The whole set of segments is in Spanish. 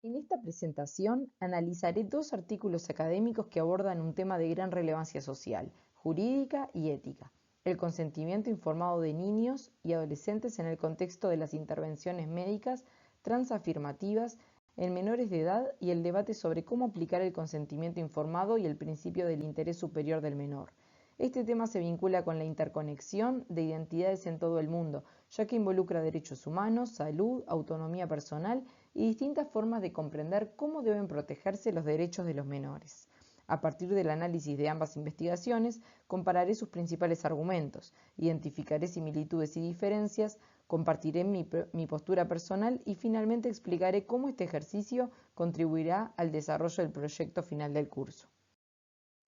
En esta presentación analizaré dos artículos académicos que abordan un tema de gran relevancia social, jurídica y ética: el consentimiento informado de niños y adolescentes en el contexto de las intervenciones médicas transafirmativas en menores de edad y el debate sobre cómo aplicar el consentimiento informado y el principio del interés superior del menor. Este tema se vincula con la interconexión de identidades en todo el mundo, ya que involucra derechos humanos, salud, autonomía personal y distintas formas de comprender cómo deben protegerse los derechos de los menores. A partir del análisis de ambas investigaciones, compararé sus principales argumentos, identificaré similitudes y diferencias, compartiré mi postura personal y finalmente explicaré cómo este ejercicio contribuirá al desarrollo del proyecto final del curso.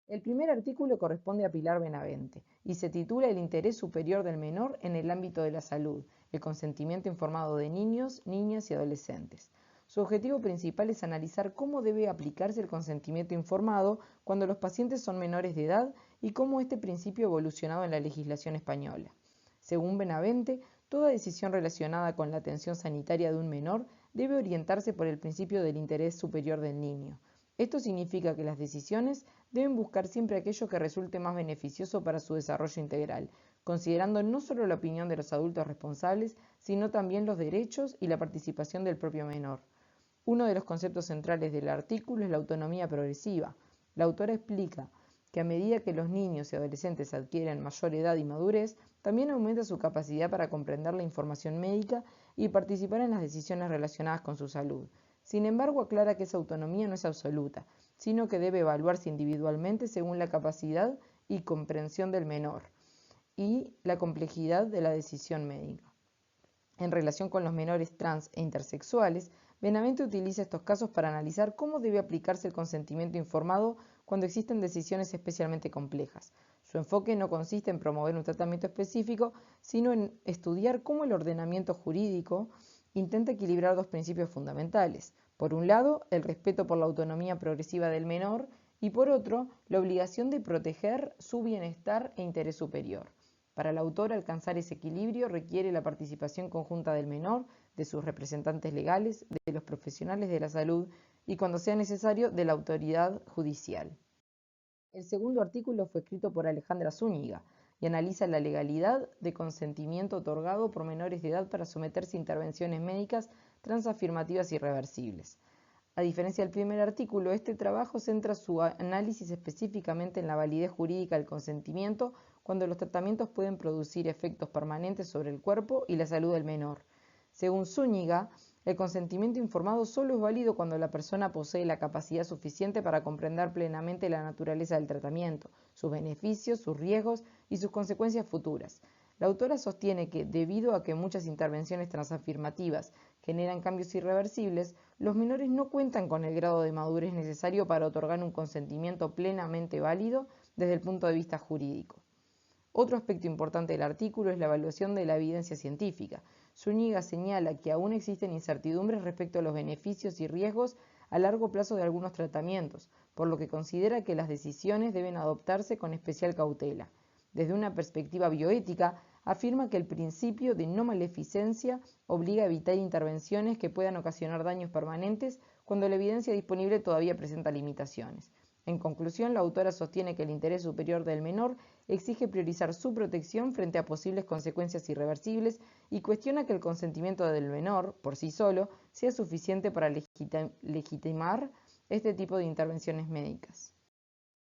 El primer artículo corresponde a Pilar Benavente y se titula El interés superior del menor en el ámbito de la salud, el consentimiento informado de niños, niñas y adolescentes. Su objetivo principal es analizar cómo debe aplicarse el consentimiento informado cuando los pacientes son menores de edad y cómo este principio ha evolucionado en la legislación española. Según Benavente, toda decisión relacionada con la atención sanitaria de un menor debe orientarse por el principio del interés superior del niño. Esto significa que las decisiones deben buscar siempre aquello que resulte más beneficioso para su desarrollo integral, considerando no solo la opinión de los adultos responsables, sino también los derechos y la participación del propio menor. Uno de los conceptos centrales del artículo es la autonomía progresiva. La autora explica que a medida que los niños y adolescentes adquieren mayor edad y madurez, también aumenta su capacidad para comprender la información médica y participar en las decisiones relacionadas con su salud. Sin embargo, aclara que esa autonomía no es absoluta, sino que debe evaluarse individualmente según la capacidad y comprensión del menor y la complejidad de la decisión médica. En relación con los menores trans e intersexuales, Benavente utiliza estos casos para analizar cómo debe aplicarse el consentimiento informado cuando existen decisiones especialmente complejas. Su enfoque no consiste en promover un tratamiento específico, sino en estudiar cómo el ordenamiento jurídico intenta equilibrar dos principios fundamentales. Por un lado, el respeto por la autonomía progresiva del menor y por otro, la obligación de proteger su bienestar e interés superior. Para la autora, alcanzar ese equilibrio requiere la participación conjunta del menor, de sus representantes legales, de los profesionales de la salud y, cuando sea necesario, de la autoridad judicial. El segundo artículo fue escrito por Alejandra Zúñiga y analiza la legalidad de consentimiento otorgado por menores de edad para someterse a intervenciones médicas transafirmativas irreversibles. A diferencia del primer artículo, este trabajo centra su análisis específicamente en la validez jurídica del consentimiento cuando los tratamientos pueden producir efectos permanentes sobre el cuerpo y la salud del menor. Según Zúñiga, el consentimiento informado solo es válido cuando la persona posee la capacidad suficiente para comprender plenamente la naturaleza del tratamiento, sus beneficios, sus riesgos y sus consecuencias futuras. La autora sostiene que, debido a que muchas intervenciones transafirmativas generan cambios irreversibles, los menores no cuentan con el grado de madurez necesario para otorgar un consentimiento plenamente válido desde el punto de vista jurídico. Otro aspecto importante del artículo es la evaluación de la evidencia científica. Zúñiga señala que aún existen incertidumbres respecto a los beneficios y riesgos a largo plazo de algunos tratamientos, por lo que considera que las decisiones deben adoptarse con especial cautela. Desde una perspectiva bioética, afirma que el principio de no maleficencia obliga a evitar intervenciones que puedan ocasionar daños permanentes cuando la evidencia disponible todavía presenta limitaciones. En conclusión, la autora sostiene que el interés superior del menor exige priorizar su protección frente a posibles consecuencias irreversibles y cuestiona que el consentimiento del menor, por sí solo, sea suficiente para legitimar este tipo de intervenciones médicas.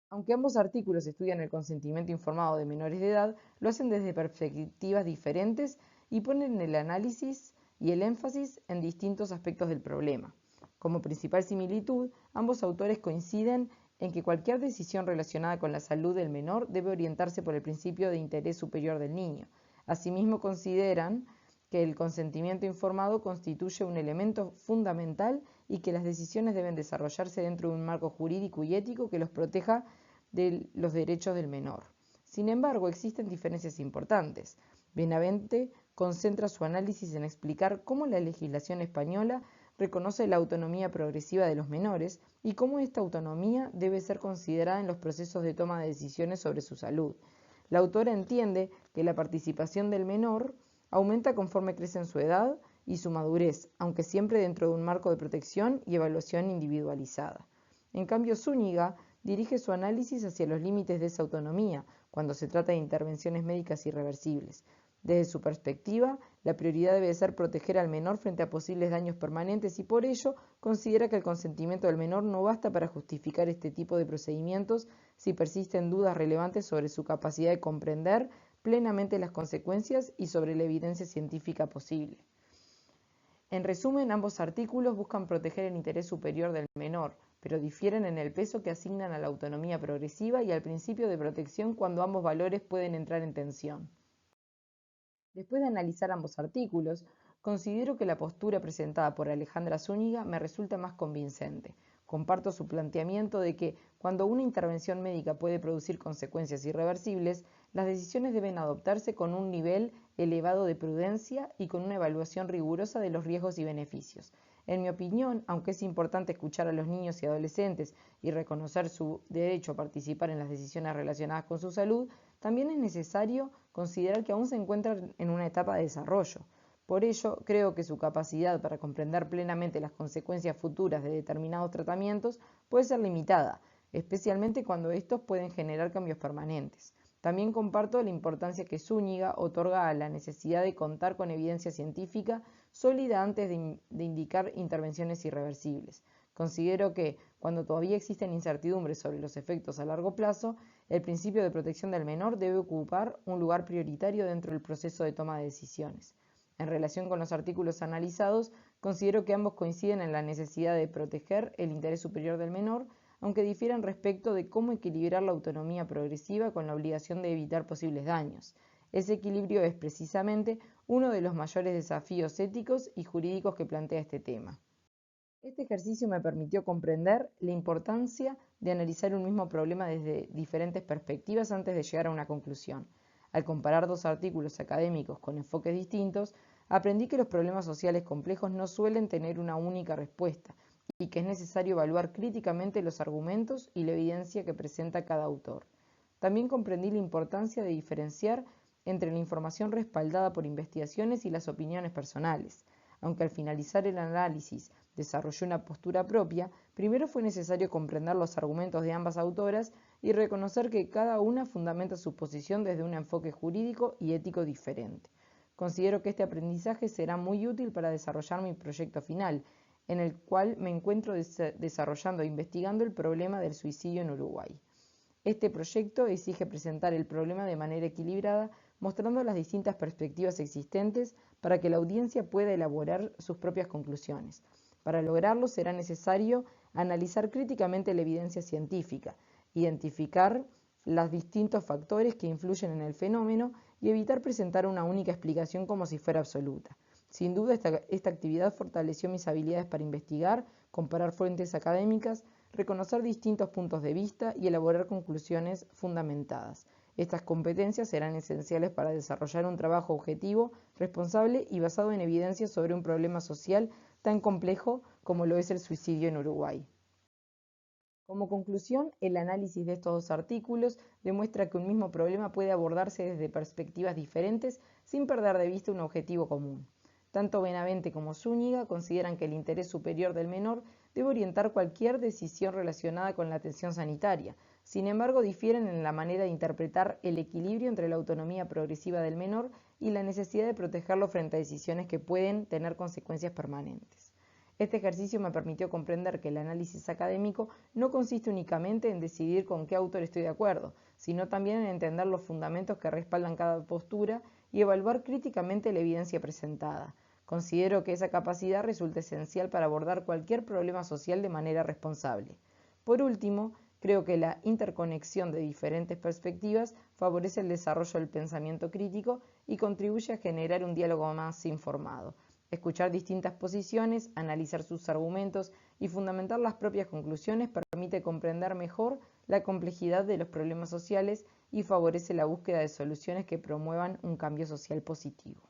Aunque ambos artículos estudian el consentimiento informado de menores de edad, lo hacen desde perspectivas diferentes y ponen el análisis y el énfasis en distintos aspectos del problema. Como principal similitud, ambos autores coinciden en que cualquier decisión relacionada con la salud del menor debe orientarse por el principio de interés superior del niño. Asimismo, consideran que el consentimiento informado constituye un elemento fundamental y que las decisiones deben desarrollarse dentro de un marco jurídico y ético que los proteja de los derechos del menor. Sin embargo, existen diferencias importantes. Benavente concentra su análisis en explicar cómo la legislación española reconoce la autonomía progresiva de los menores y cómo esta autonomía debe ser considerada en los procesos de toma de decisiones sobre su salud. La autora entiende que la participación del menor aumenta conforme crece en su edad y su madurez, aunque siempre dentro de un marco de protección y evaluación individualizada. En cambio, Zúñiga dirige su análisis hacia los límites de esa autonomía, cuando se trata de intervenciones médicas irreversibles. Desde su perspectiva, la prioridad debe ser proteger al menor frente a posibles daños permanentes y por ello considera que el consentimiento del menor no basta para justificar este tipo de procedimientos si persisten dudas relevantes sobre su capacidad de comprender plenamente las consecuencias y sobre la evidencia científica posible. En resumen, ambos artículos buscan proteger el interés superior del menor, pero difieren en el peso que asignan a la autonomía progresiva y al principio de protección cuando ambos valores pueden entrar en tensión. Después de analizar ambos artículos, considero que la postura presentada por Alejandra Zúñiga me resulta más convincente. Comparto su planteamiento de que, cuando una intervención médica puede producir consecuencias irreversibles, las decisiones deben adoptarse con un nivel elevado de prudencia y con una evaluación rigurosa de los riesgos y beneficios. En mi opinión, aunque es importante escuchar a los niños y adolescentes y reconocer su derecho a participar en las decisiones relacionadas con su salud, también es necesario considerar que aún se encuentran en una etapa de desarrollo. Por ello, creo que su capacidad para comprender plenamente las consecuencias futuras de determinados tratamientos puede ser limitada, especialmente cuando estos pueden generar cambios permanentes. También comparto la importancia que Zúñiga otorga a la necesidad de contar con evidencia científica sólida antes de indicar intervenciones irreversibles. Considero que, cuando todavía existen incertidumbres sobre los efectos a largo plazo, el principio de protección del menor debe ocupar un lugar prioritario dentro del proceso de toma de decisiones. En relación con los artículos analizados, considero que ambos coinciden en la necesidad de proteger el interés superior del menor, aunque difieran respecto de cómo equilibrar la autonomía progresiva con la obligación de evitar posibles daños. Ese equilibrio es precisamente uno de los mayores desafíos éticos y jurídicos que plantea este tema. Este ejercicio me permitió comprender la importancia de analizar un mismo problema desde diferentes perspectivas antes de llegar a una conclusión. Al comparar dos artículos académicos con enfoques distintos, aprendí que los problemas sociales complejos no suelen tener una única respuesta y que es necesario evaluar críticamente los argumentos y la evidencia que presenta cada autor. También comprendí la importancia de diferenciar entre la información respaldada por investigaciones y las opiniones personales. Aunque al finalizar el análisis desarrollé una postura propia, primero fue necesario comprender los argumentos de ambas autoras y reconocer que cada una fundamenta su posición desde un enfoque jurídico y ético diferente. Considero que este aprendizaje será muy útil para desarrollar mi proyecto final, en el cual me encuentro desarrollando e investigando el problema del suicidio en Uruguay. Este proyecto exige presentar el problema de manera equilibrada, mostrando las distintas perspectivas existentes para que la audiencia pueda elaborar sus propias conclusiones. Para lograrlo será necesario analizar críticamente la evidencia científica, identificar los distintos factores que influyen en el fenómeno y evitar presentar una única explicación como si fuera absoluta. Sin duda, esta actividad fortaleció mis habilidades para investigar, comparar fuentes académicas, reconocer distintos puntos de vista y elaborar conclusiones fundamentadas. Estas competencias serán esenciales para desarrollar un trabajo objetivo, responsable y basado en evidencia sobre un problema social tan complejo como lo es el suicidio en Uruguay. Como conclusión, el análisis de estos dos artículos demuestra que un mismo problema puede abordarse desde perspectivas diferentes sin perder de vista un objetivo común. Tanto Benavente como Zúñiga consideran que el interés superior del menor debe orientar cualquier decisión relacionada con la atención sanitaria. Sin embargo, difieren en la manera de interpretar el equilibrio entre la autonomía progresiva del menor y la necesidad de protegerlo frente a decisiones que pueden tener consecuencias permanentes. Este ejercicio me permitió comprender que el análisis académico no consiste únicamente en decidir con qué autor estoy de acuerdo, sino también en entender los fundamentos que respaldan cada postura y evaluar críticamente la evidencia presentada. Considero que esa capacidad resulta esencial para abordar cualquier problema social de manera responsable. Por último, creo que la interconexión de diferentes perspectivas favorece el desarrollo del pensamiento crítico y contribuye a generar un diálogo más informado. Escuchar distintas posiciones, analizar sus argumentos y fundamentar las propias conclusiones permite comprender mejor la complejidad de los problemas sociales y favorece la búsqueda de soluciones que promuevan un cambio social positivo.